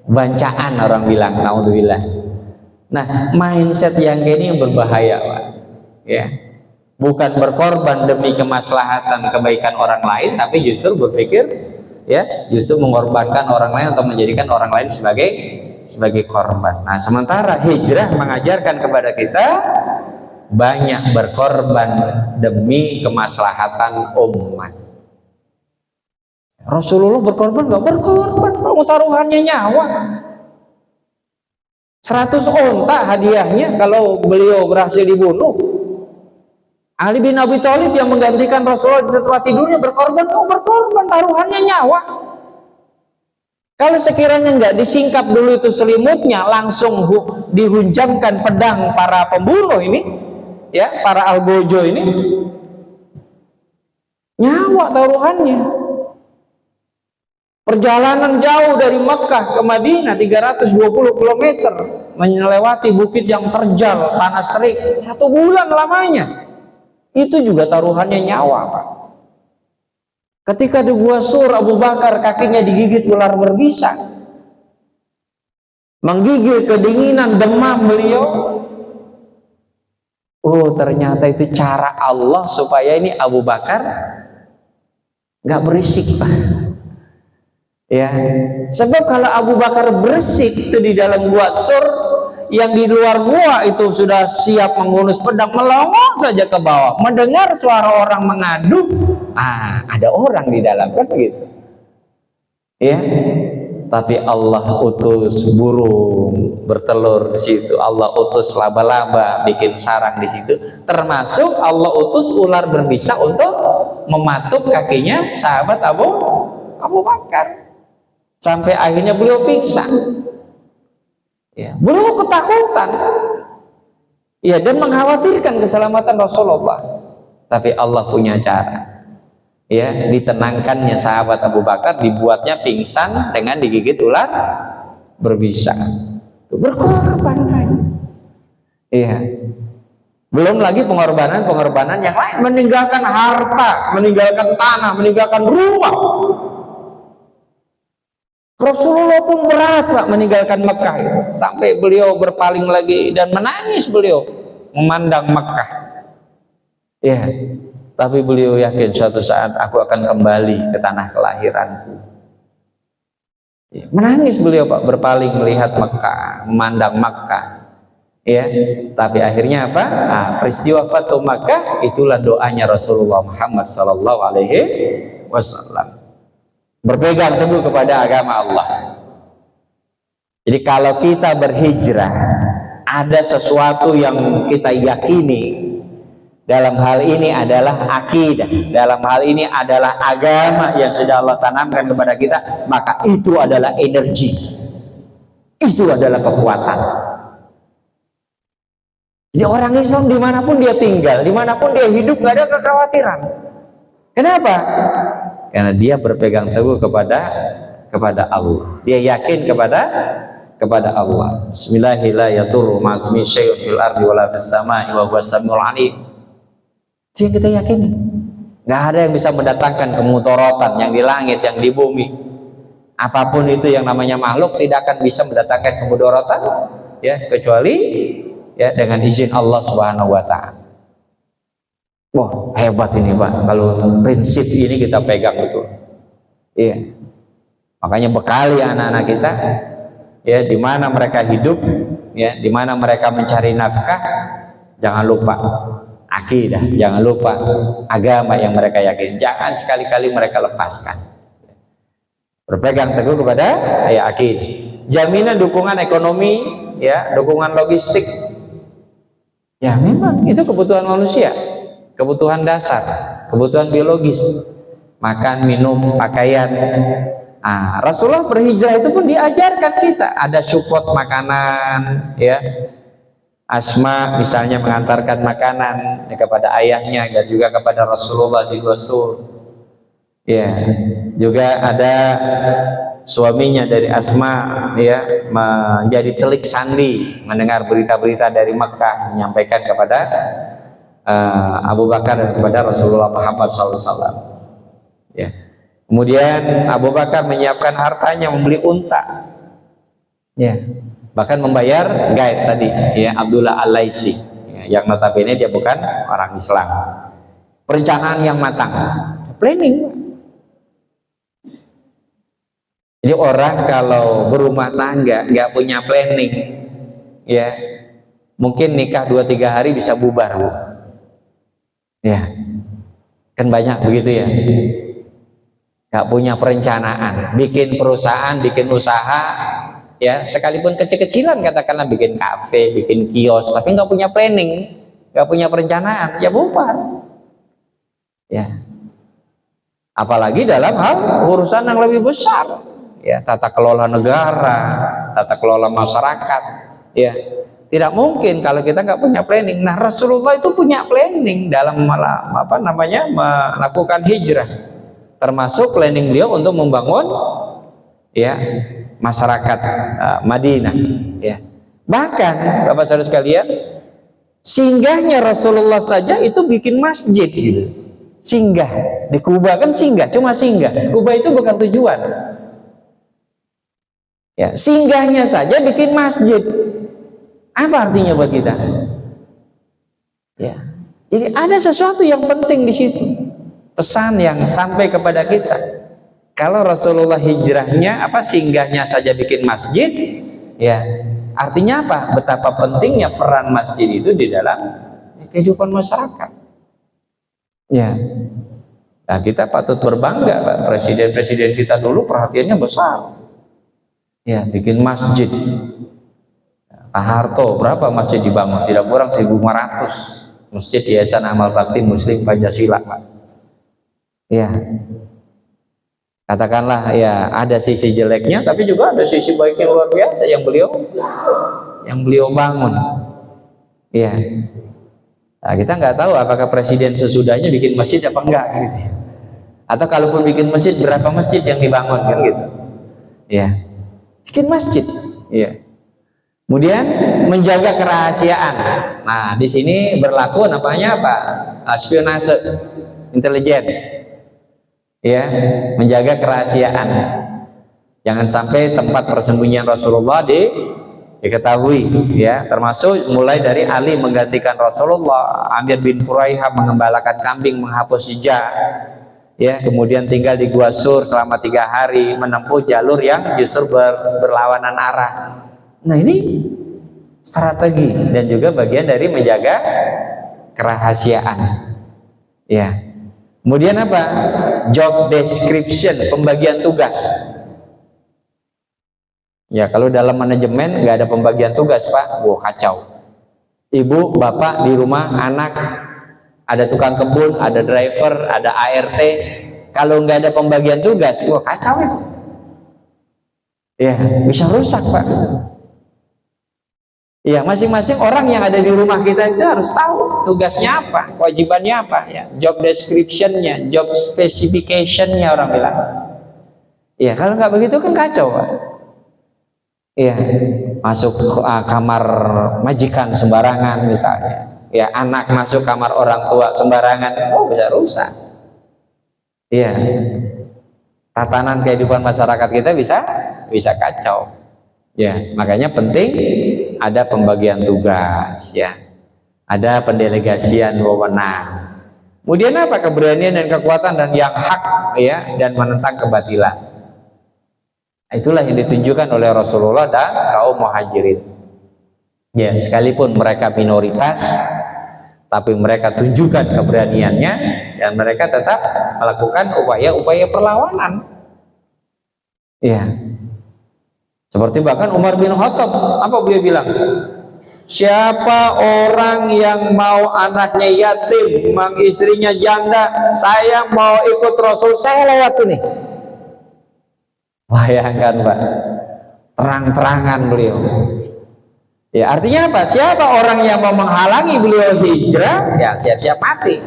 Bancaan orang bilang, naudzubillah. Nah, mindset yang ini yang berbahaya, Pak. Ya. Bukan berkorban demi kemaslahatan kebaikan orang lain, tapi justru berpikir ya, justru mengorbankan orang lain atau menjadikan orang lain sebagai korban. Nah, sementara hijrah mengajarkan kepada kita banyak berkorban demi kemaslahatan umat. Rasulullah berkorban nggak? Berkorban, taruhannya nyawa. 100 onta hadiahnya kalau beliau berhasil dibunuh. Ali bin Abi Thalib yang menggantikan Rasulullah setelah tidurnya berkorban, berkorban, taruhannya nyawa. Kalau sekiranya nggak disingkap dulu itu selimutnya, langsung dihunjamkan pedang para pembunuh ini, ya, para algojo ini, nyawa taruhannya. Perjalanan jauh dari Mekah ke Madinah 320 km, melewati bukit yang terjal, panas terik, 1 bulan lamanya. Itu juga taruhannya nyawa, Pak. Ketika di Gua Sur, Abu Bakar kakinya digigit ular berbisa, menggigil kedinginan, demam beliau. Oh, ternyata itu cara Allah supaya ini Abu Bakar nggak berisik, Pak. Ya, sebab kalau Abu Bakar berisik itu di dalam Gua Sur, yang di luar gua itu sudah siap menghunus pedang, melongo saja ke bawah, mendengar suara orang mengadu, ada orang di dalam, kan begitu. Ya, tapi Allah utus burung bertelur di situ, Allah utus laba-laba bikin sarang di situ, termasuk Allah utus ular berbisa untuk mematuk kakinya sahabat Abu Bakar. Sampai akhirnya beliau pingsan. Ya, beliau ketakutan. Ya, dan mengkhawatirkan keselamatan Rasulullah. Tapi Allah punya cara. Ya, ditenangkannya sahabat Abu Bakar, dibuatnya pingsan dengan digigit ular berbisa. Berkorban, kan? Iya. Belum lagi pengorbanan yang lain, meninggalkan harta, meninggalkan tanah, meninggalkan rumah. Rasulullah pun berat, Pak, meninggalkan Mekah ya. Sampai beliau berpaling lagi dan menangis beliau memandang Mekah. Ya, tapi beliau yakin suatu saat aku akan kembali ke tanah kelahiranku. Ya, menangis beliau, Pak, berpaling melihat Mekah, memandang Mekah. Ya, tapi akhirnya apa? Peristiwa Fatu Makkah itulah doanya Rasulullah Muhammad SAW. Berpegang teguh kepada agama Allah. Jadi kalau kita berhijrah, ada sesuatu yang kita yakini. Dalam hal ini adalah akidah, dalam hal ini adalah agama yang sudah Allah tanamkan kepada kita, maka itu adalah energi, itu adalah kekuatan. Jadi orang Islam dimanapun dia tinggal, dimanapun dia hidup, gak ada kekhawatiran. Kenapa? Karena dia berpegang teguh kepada Allah. Dia yakin kepada Allah. Bismillahirrahmanirrahim. Fil ardi wala fis samai wa huwas samiul alim. Itu yang kita yakini. Nggak ada yang bisa mendatangkan kemudorotan yang di langit, yang di bumi. Apapun itu yang namanya makhluk tidak akan bisa mendatangkan kemudorotan, ya, kecuali ya dengan izin Allah Subhanahu wa taala. Wah, hebat ini Pak, kalau prinsip ini kita pegang betul. Iya. Makanya bekali anak-anak kita, ya, di mana mereka hidup, ya, di mana mereka mencari nafkah, jangan lupa akidah, jangan lupa agama yang mereka yakini, jangan sekali-kali mereka lepaskan. Berpegang teguh kepada ya akidah. Jaminan dukungan ekonomi, ya, dukungan logistik, ya memang itu kebutuhan manusia, kebutuhan dasar, kebutuhan biologis, makan, minum, pakaian. Rasulullah berhijrah itu pun diajarkan kita, ada support makanan, ya. Asma misalnya mengantarkan makanan kepada ayahnya dan juga kepada Rasulullah di Rasul. Ya, juga ada suaminya dari Asma, ya, menjadi telik sandi mendengar berita-berita dari Makkah, menyampaikan kepada Abu Bakar dan kepada Rasulullah Muhammad SAW. Ya. Kemudian Abu Bakar menyiapkan hartanya membeli unta, ya, bahkan membayar guide tadi, ya, Abdullah Al-Laisi, ya, yang notabene dia bukan orang Islam. Perencanaan yang matang, planning. Jadi orang kalau berumah tangga nggak punya planning, ya, mungkin nikah 2-3 hari bisa bubar, Bu. Ya, kan banyak begitu ya. Nggak punya perencanaan, bikin perusahaan, bikin usaha, ya, sekalipun kecil-kecilan, katakanlah bikin kafe, bikin kios, tapi nggak punya planning, nggak punya perencanaan, ya bubar. Ya, apalagi dalam hal urusan yang lebih besar, ya, tata kelola negara, tata kelola masyarakat, ya, tidak mungkin kalau kita nggak punya planning. Nah, Rasulullah itu punya planning dalam melakukan hijrah, termasuk planning beliau untuk membangun, ya, masyarakat Madinah, ya. Bahkan Bapak Saudara sekalian, singgahnya Rasulullah saja itu bikin masjid gitu. Singgah di Kuba, kan singgah, cuma singgah. Kuba itu bukan tujuan. Ya, singgahnya saja bikin masjid. Apa artinya buat kita? Ya. Jadi ada sesuatu yang penting di situ. Pesan yang sampai kepada kita. Kalau Rasulullah hijrahnya singgahnya saja bikin masjid, ya, artinya apa? Betapa pentingnya peran masjid itu di dalam kehidupan masyarakat. Ya. Nah, kita patut berbangga, Pak. Presiden-presiden kita dulu perhatiannya besar. Ya, bikin masjid. Pak Harto, berapa masjid dibangun? Tidak kurang 1.500 masjid Yayasan Amal Bakti Muslim Pancasila, Pak. Ya, katakanlah, ya, ada sisi jeleknya, tapi juga ada sisi baiknya luar biasa yang beliau bangun. Ya, nah, kita nggak tahu apakah presiden sesudahnya bikin masjid apa enggak, gitu. Atau kalaupun bikin masjid, berapa masjid yang dibangun, kan gitu. Ya, bikin masjid. Ya. Kemudian menjaga kerahasiaan. Nah, di sini berlaku namanya apa? Spionase intelijen. Ya, menjaga kerahasiaan. Jangan sampai tempat persembunyian Rasulullah diketahui, ya, termasuk mulai dari Ali menggantikan Rasulullah, Amir bin Furaiha mengembalakan kambing, menghapus jejak, ya, kemudian tinggal di Gua Sur selama 3 hari, menempuh jalur yang justru berlawanan arah. Nah, ini strategi dan juga bagian dari menjaga kerahasiaan, ya. Kemudian apa? Job description, pembagian tugas. Ya, kalau dalam manajemen nggak ada pembagian tugas, Pak, wah, kacau. Ibu, bapak di rumah, anak, ada tukang kebun, ada driver, ada ART. Kalau nggak ada pembagian tugas, wah, kacau ya. Ya, bisa rusak, Pak. Ya, masing-masing orang yang ada di rumah kita itu harus tahu tugasnya apa, kewajibannya apa, ya, job description-nya, job specification-nya orang bilang. Ya, kalau nggak begitu kan kacau, Pak. Ya, masuk kamar majikan sembarangan misalnya, ya anak masuk kamar orang tua sembarangan, oh bisa rusak. Iya, tatanan kehidupan masyarakat kita bisa kacau. Ya, makanya penting ada pembagian tugas, ya, ada pendelegasian wewenang. Kemudian apa? Keberanian dan kekuatan dan yang hak, ya, dan menentang kebatilan. Itulah yang ditunjukkan oleh Rasulullah dan kaum muhajirin. Ya, sekalipun mereka minoritas, tapi mereka tunjukkan keberaniannya dan mereka tetap melakukan upaya-upaya perlawanan. Ya, seperti bahkan Umar bin Khattab, apa beliau bilang? Siapa orang yang mau anaknya yatim, mang istrinya janda, saya mau ikut Rasul, saya lewat sini. Bayangkan Pak, terang-terangan beliau. Ya, artinya apa? Siapa orang yang mau menghalangi beliau hijrah, ya siap-siap mati.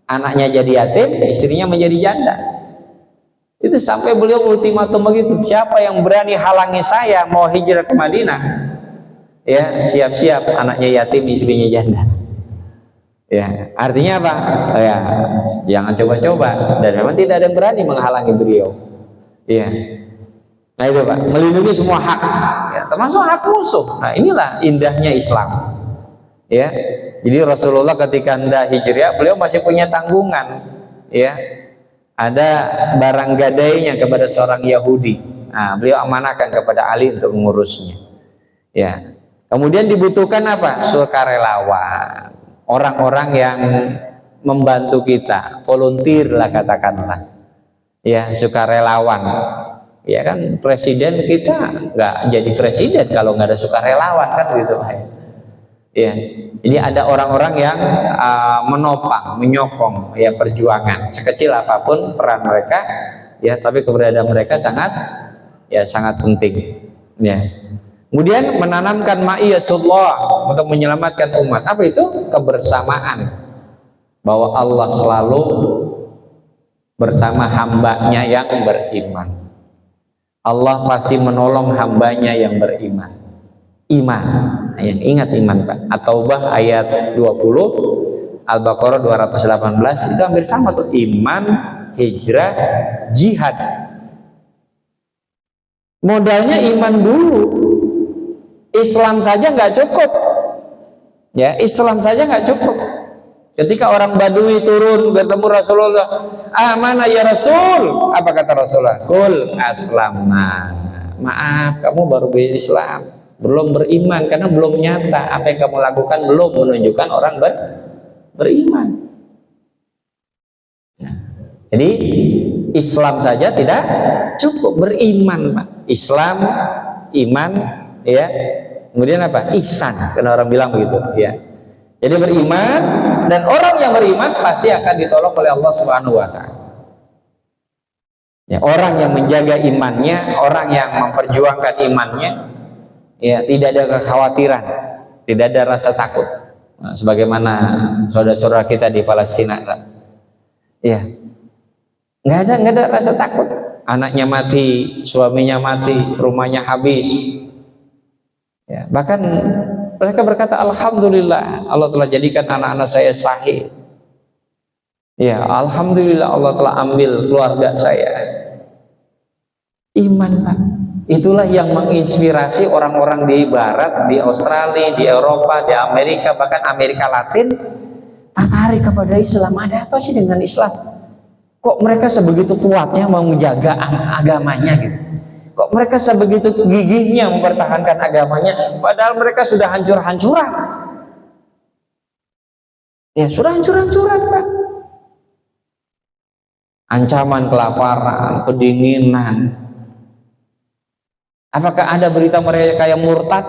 Anaknya jadi yatim, istrinya menjadi janda. Itu sampai beliau ultimatum begitu. Siapa yang berani halangi saya mau hijrah ke Madinah, ya siap-siap anaknya yatim, istrinya janda. Ya, artinya apa? Ya, jangan coba-coba. Dan memang tidak ada yang berani menghalangi beliau. Ya. Nah itu Pak, melindungi semua hak, ya, termasuk hak musuh. Nah inilah indahnya Islam. Ya, jadi Rasulullah ketika hendak hijrah, beliau masih punya tanggungan. Ya, ada barang gadainya kepada seorang Yahudi. Nah, beliau amanahkan kepada Ali untuk mengurusnya. Ya, kemudian dibutuhkan apa? Sukarelawan, orang-orang yang membantu kita, volunteer lah katakanlah. Ya, sukarelawan. Ya kan presiden kita nggak jadi presiden kalau nggak ada sukarelawan kan gitu Pak. Ya, jadi ada orang-orang yang menopang, menyokong ya perjuangan sekecil apapun peran mereka, ya tapi keberadaan mereka sangat penting. Ya. Kemudian menanamkan ma'iyatullah untuk menyelamatkan umat. Apa itu? Kebersamaan, bahwa Allah selalu bersama hambanya yang beriman. Allah pasti menolong hambanya yang beriman. Iman, yang ingat iman Pak. At-Taubah ayat 20, Al-Baqarah 218 itu hampir sama tuh. Iman, hijrah, jihad. Modalnya iman dulu. Islam saja nggak cukup. Ya, Islam saja nggak cukup. Ketika orang Badui turun bertemu Rasulullah, "Amanah ya Rasul." Apa kata Rasulullah? "Qul aslamna." Maaf, kamu baru berislam, belum beriman karena belum nyata. Apa yang kamu lakukan belum menunjukkan orang beriman. Jadi Islam saja tidak cukup, beriman Pak. Islam, iman, ya. Kemudian apa? Ihsan. Karena orang bilang begitu, ya. Jadi beriman, dan orang yang beriman pasti akan ditolong oleh Allah Subhanahu wa Ta'ala. Ya, orang yang menjaga imannya, orang yang memperjuangkan imannya, ya tidak ada kekhawatiran, tidak ada rasa takut. Nah, sebagaimana saudara-saudara kita di Palestina, ya, nggak ada rasa takut. Anaknya mati, suaminya mati, rumahnya habis. Ya, bahkan mereka berkata, "Alhamdulillah, Allah telah jadikan anak-anak saya sahih. Ya, alhamdulillah Allah telah ambil keluarga saya." Iman Pak. Itulah yang menginspirasi orang-orang di Barat, di Australia, di Eropa, di Amerika, bahkan Amerika Latin tertarik kepada Islam. Ada apa sih dengan Islam? Kok mereka sebegitu kuatnya mau menjaga agamanya gitu? Kok mereka sebegitu gigihnya mempertahankan agamanya, padahal mereka sudah hancur-hancuran. Ya, sudah hancur-hancuran Pak. Ancaman kelaparan, kedinginan. Apakah ada berita mereka yang murtad?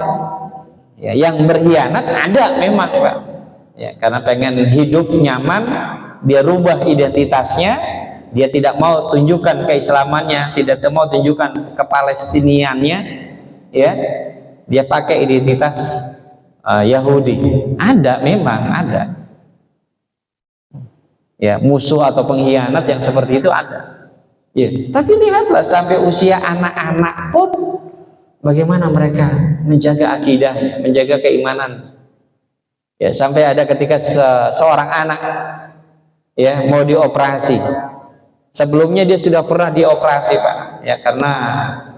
Ya, yang berkhianat ada memang Pak. Ya, karena pengen hidup nyaman, dia rubah identitasnya, dia tidak mau tunjukkan keislamannya, tidak mau tunjukkan kepalestiniannya, ya, dia pakai identitas Yahudi. Ada, memang ada. Ya, musuh atau pengkhianat yang seperti itu ada. Ya, tapi lihatlah sampai usia anak-anak pun bagaimana mereka menjaga akidah, menjaga keimanan. Ya, sampai ada ketika seorang anak ya mau dioperasi. Sebelumnya dia sudah pernah dioperasi, Pak, ya, karena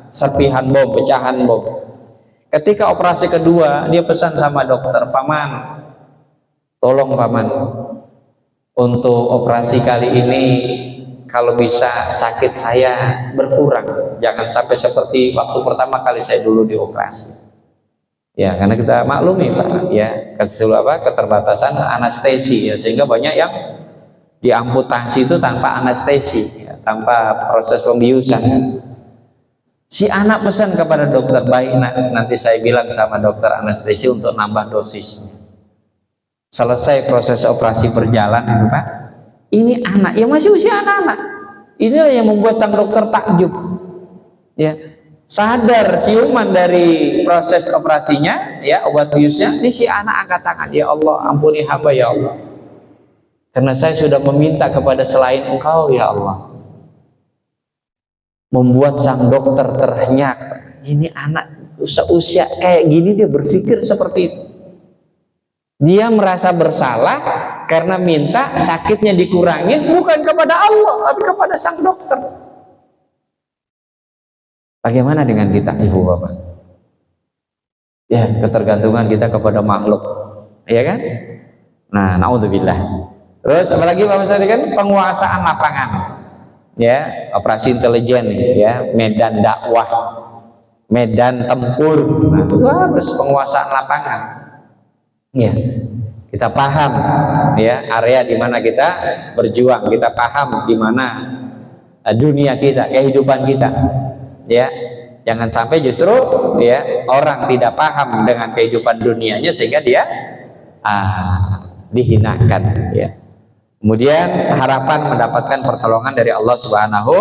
serpihan bom, pecahan bom. Ketika operasi kedua, dia pesan sama dokter, "Paman, tolong Paman, untuk operasi kali ini kalau bisa sakit saya berkurang, jangan sampai seperti waktu pertama kali saya dulu dioperasi." Ya, karena kita maklumi, Pak, ya, keterbatasan anestesi, ya, sehingga banyak yang diamputasi itu tanpa anestesi, ya, tanpa proses pembiusan. Si anak pesan kepada dokter, "Baik nak, nanti saya bilang sama dokter anestesi untuk nambah dosisnya." Selesai proses operasi berjalan, Pak. Ini anak yang masih usia anak-anak. Inilah yang membuat sang dokter takjub. Ya, sadar siuman dari proses operasinya, ya, obat biusnya. Ini si anak angkat tangan, "Ya Allah, ampuni hamba ya Allah. Karena saya sudah meminta kepada selain Engkau ya Allah." Membuat sang dokter terhenyak. Ini anak seusia kayak gini dia berpikir seperti itu. Dia merasa bersalah karena minta sakitnya dikurangin bukan kepada Allah tapi kepada sang dokter. Bagaimana dengan kita, Ibu Bapak? Ya, ketergantungan kita kepada makhluk, ya kan? Nah, naudzubillah. Terus apalagi Bapak tadi kan penguasaan lapangan, ya, operasi intelijen, ya, medan dakwah, medan tempur. Nah, itu harus penguasaan lapangan. Ya, kita paham, ya, area di mana kita berjuang, kita paham di mana dunia kita, kehidupan kita. Ya, jangan sampai justru, ya, orang tidak paham dengan kehidupan dunianya sehingga dia dihinakan, ya. Kemudian harapan mendapatkan pertolongan dari Allah Subhanahu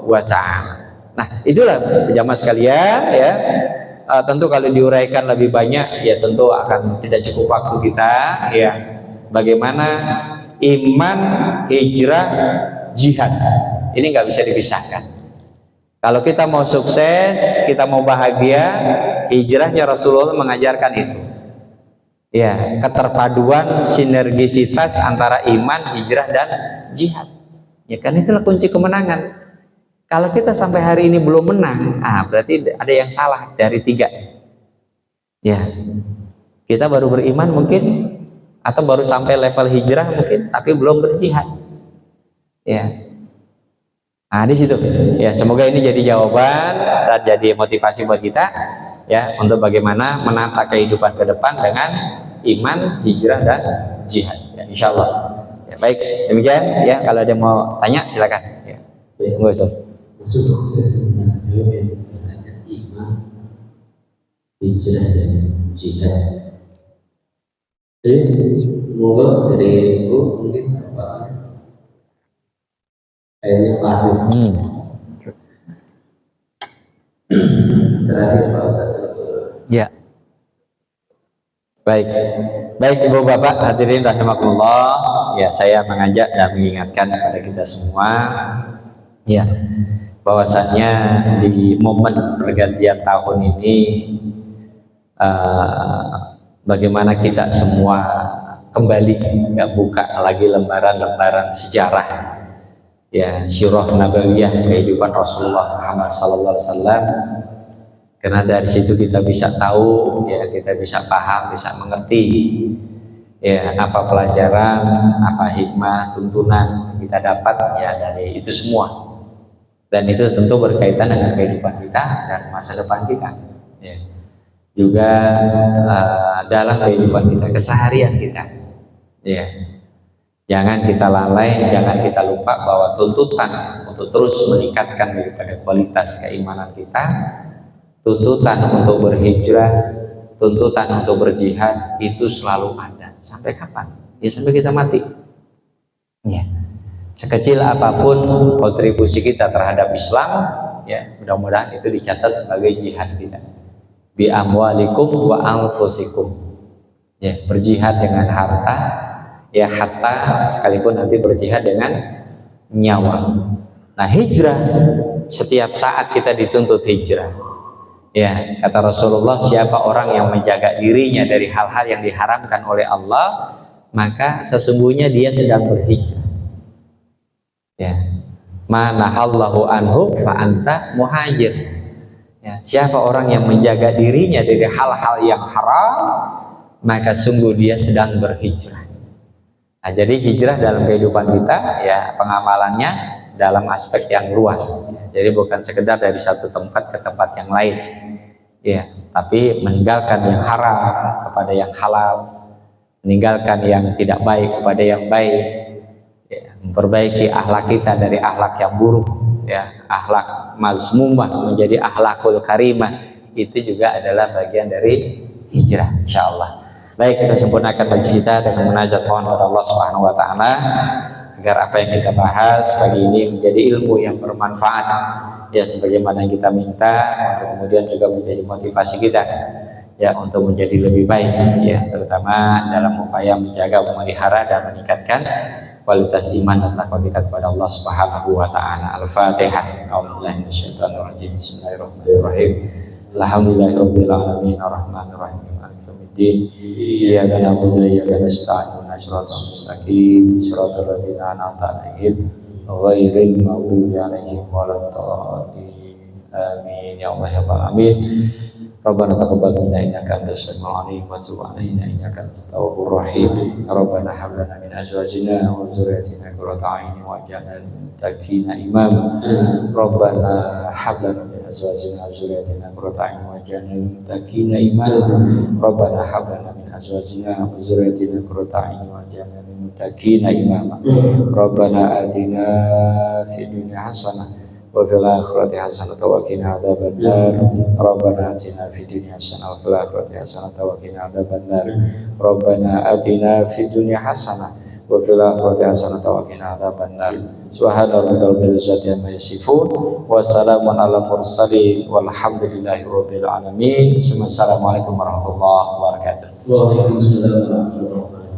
wa Ta'ala. Nah, itulah jamaah sekalian, ya. Tentu kalau diuraikan lebih banyak, ya, tentu akan tidak cukup waktu kita, ya. Bagaimana iman, hijrah, jihad ini nggak bisa dipisahkan. Kalau kita mau sukses, kita mau bahagia, hijrahnya Rasulullah mengajarkan itu. Ya, keterpaduan sinergisitas antara iman, hijrah, dan jihad. Ya kan, itulah kunci kemenangan. Kalau kita sampai hari ini belum menang, berarti ada yang salah dari 3. Ya, kita baru beriman mungkin, atau baru sampai level hijrah mungkin, tapi belum berjihad. Ya. Nah, di situ, ya, semoga ini jadi jawaban dan jadi motivasi buat kita, ya, untuk bagaimana menata kehidupan ke depan dengan iman, hijrah, dan jihad, ya, insya Allah. Ya, baik, demikian, ya. Kalau ada yang mau tanya silakan, ya. Tunggu, Ustaz. Masuk saya sebenarnya jawab yang bertanya iman, hijrah, dan jihad. Jadi semoga dari itu mungkin apa? Kayaknya pasti. Terakhir Pak Ustaz. Ya. Baik, baik Ibu Bapak hadirin rahimakumullah. Ya, saya mengajak dan mengingatkan kepada kita semua, ya, bahwasannya di momen pergantian tahun ini, bagaimana kita semua kembali, ya, buka lagi lembaran-lembaran sejarah, ya, sirah nabawiyah kehidupan Rasulullah Muhammad SAW. Karena dari situ kita bisa tahu, ya, kita bisa paham, bisa mengerti, ya, apa pelajaran, apa hikmah, tuntunan kita dapat, ya, dari itu semua. Dan itu tentu berkaitan dengan kehidupan kita dan masa depan kita, ya. Juga dalam kehidupan kita, keseharian kita, ya. Jangan kita lalai, jangan kita lupa bahwa tuntutan untuk terus meningkatkan daripada kualitas keimanan kita, tuntutan untuk berhijrah, tuntutan untuk berjihad itu selalu ada. Sampai kapan? Ya, sampai kita mati. Ya. Sekecil apapun kontribusi kita terhadap Islam, ya, mudah-mudahan itu dicatat sebagai jihad kita. Bi amwalikum wa anfusikum. Ya, berjihad dengan harta, ya, hatta sekalipun nanti berjihad dengan nyawa. Nah, hijrah, setiap saat kita dituntut hijrah. Ya, kata Rasulullah, siapa orang yang menjaga dirinya dari hal-hal yang diharamkan oleh Allah, maka sesungguhnya dia sedang berhijrah. Ya, manahallahu anhu fa anta muhajir. Ya, siapa orang yang menjaga dirinya dari hal-hal yang haram, maka sungguh dia sedang berhijrah. Nah, jadi hijrah dalam kehidupan kita, ya pengamalannya dalam aspek yang luas. Jadi bukan sekedar dari satu tempat ke tempat yang lain, ya, tapi meninggalkan yang haram kepada yang halal, meninggalkan yang tidak baik kepada yang baik, ya, memperbaiki akhlak kita dari akhlak yang buruk, ya, akhlak mazmumah menjadi akhlakul karimah, itu juga adalah bagian dari hijrah, insyaallah. Baik, kita sempurnakan bagi kita dengan munajat mohon kepada Allah Subhanahu wa taala agar apa yang kita bahas pagi ini menjadi ilmu yang bermanfaat, ya sebagaimana yang kita minta, untuk kemudian juga menjadi motivasi kita, ya untuk menjadi lebih baik, ya terutama dalam upaya menjaga, memelihara dan meningkatkan kualitas iman dan takwa kita kepada Allah Subhanahu wa taala. Al-Fatihah. A'udzubillahi minasyaitonir rajim. Bismillahirrahmanirrahim. Alhamdulillahirabbil alamin arrahmanir rahim maliki yaumiddin. Iyyaka na'budu wa iyyaka nasta'in ihdinas siratal mustaqim siratal ladzina an'amta 'alaihim ghairil maghdubi 'alaihim waladdallin. Amin ya Allah ya rabbal alamin. Rabbana taqabbal minna innaka antas samiul alim wa tub 'alaina innaka antat tawwabur rahim. Rabbana hab lana min azwajina wa dhurriyyatina qurrata a'yunin waj'alna lil muttaqina imama. Rabbana hab lana min azwajina wa dhurriyyatina qurrata a'yunin waj'alna lil muttaqina imama. Rabbana hab lana min azwajina wa dhurriyyatina qurrata a'yunin waj'alna lil muttaqina imama. Rabbana atina fid dunya hasanah wa fil akhirati hasanah wa qina adzabannar. Rabbana atina fid dunya hasanah wa fil akhirati hasanah wa qina adzabannar. Rabbana atina fid dunya hasanah wa fil akhirati hasanah wa qina adzabannar. Subhana rabbika rabbil izzati amma yasifun wa salamun alal mursalin walhamdulillahi rabbil alamin. Assalamualaikum warahmatullahi wabarakatuh. Waalaikumsalam warahmatullahi wabarakatuh.